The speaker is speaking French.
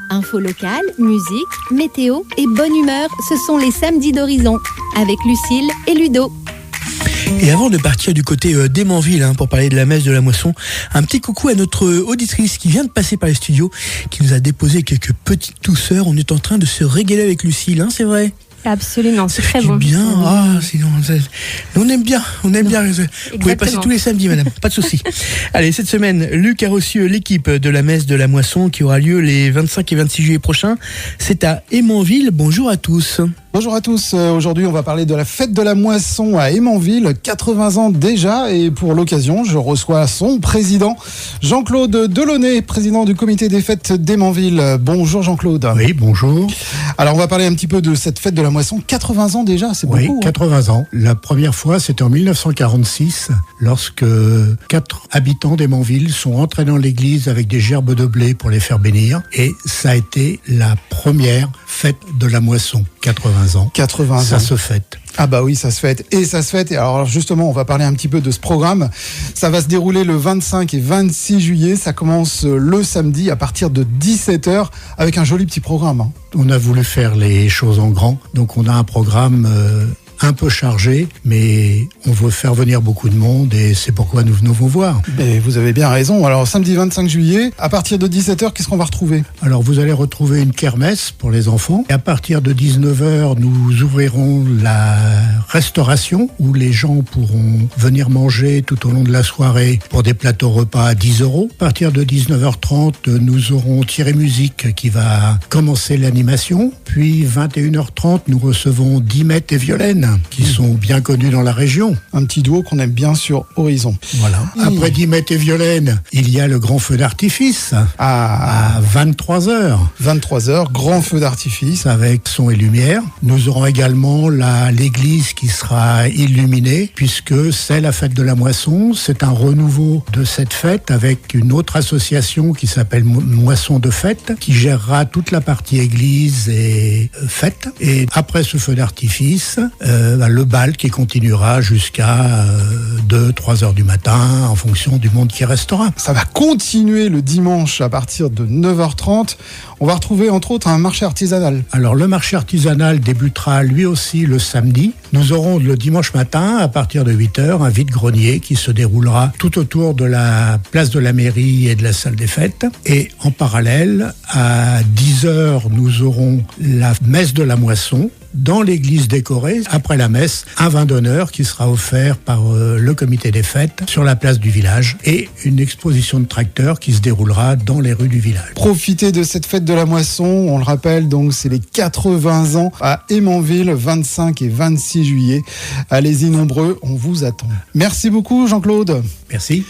Info locale, musique, météo et bonne humeur, ce sont les samedis d'Horizon, avec Lucille et Ludo. Et avant de partir du côté d'Hémanville pour parler de la messe de la moisson, un petit coucou à notre auditrice qui vient de passer par les studios, qui nous a déposé quelques petites douceurs. On est en train de se régaler avec Lucille, c'est vrai? Absolument, c'est très bon. Bien, on aime bien. Vous pouvez passer tous les samedis, madame, pas de souci. Allez, cette semaine, Luc a reçu l'équipe de la messe de la moisson qui aura lieu les 25 et 26 juillet prochains. C'est à Hémanville. Bonjour à tous. Bonjour à tous, aujourd'hui on va parler de la fête de la moisson à Hémanville, 80 ans déjà, et pour l'occasion je reçois son président Jean-Claude Delaunay, président du comité des fêtes d'Hémanville. Bonjour Jean-Claude. Oui, bonjour. Alors on va parler un petit peu de cette fête de la moisson, 80 ans déjà, c'est beaucoup. Oui, 80 ans. La première fois c'était en 1946, lorsque 4 habitants d'Hémanville sont entrés dans l'église avec des gerbes de blé pour les faire bénir, et ça a été la première fête de la moisson, 80 ans. 80 ans. Ça se fête. Ah bah oui, ça se fête. Et ça se fête. Et alors justement, on va parler un petit peu de ce programme. Ça va se dérouler le 25 et 26 juillet. Ça commence le samedi à partir de 17h avec un joli petit programme. On a voulu faire les choses en grand. Donc on a un programme un peu chargé, mais on veut faire venir beaucoup de monde et c'est pourquoi nous venons vous voir. Et vous avez bien raison. Alors samedi 25 juillet, à partir de 17h, qu'est-ce qu'on va retrouver ? Alors vous allez retrouver une kermesse pour les enfants. Et à partir de 19h, nous ouvrirons la restauration où les gens pourront venir manger tout au long de la soirée pour des plateaux repas à 10 €. À partir de 19h30, nous aurons Tiré Musique qui va commencer l'animation. Puis 21h30, nous recevons Dimet et Violaine qui sont bien connus dans la région. Un petit duo qu'on aime bien sur Horizon. Voilà. Après Dimet et Violaine, il y a le grand feu d'artifice à 23h. 23h, grand feu d'artifice. Avec son et lumière. Nous aurons également l'église qui sera illuminée puisque c'est la fête de la moisson. C'est un renouveau de cette fête avec une autre association qui s'appelle Moisson de Fête qui gérera toute la partie église et fête. Et après ce feu d'artifice, le bal qui continuera jusqu'à 2-3 heures du matin en fonction du monde qui restera. Ça va continuer le dimanche à partir de 9h30. On va retrouver entre autres un marché artisanal. Alors le marché artisanal débutera lui aussi le samedi. Nous aurons le dimanche matin à partir de 8h un vide-grenier qui se déroulera tout autour de la place de la mairie et de la salle des fêtes. Et en parallèle, à 10h, nous aurons la messe de la moisson dans l'église décorée. Après la messe, un vin d'honneur qui sera offert par le comité des fêtes sur la place du village et une exposition de tracteurs qui se déroulera dans les rues du village. Profitez de cette fête de la moisson, on le rappelle, donc c'est les 80 ans à Hémanville, 25 et 26 juillet. Allez-y nombreux, on vous attend. Merci beaucoup Jean-Claude. Merci.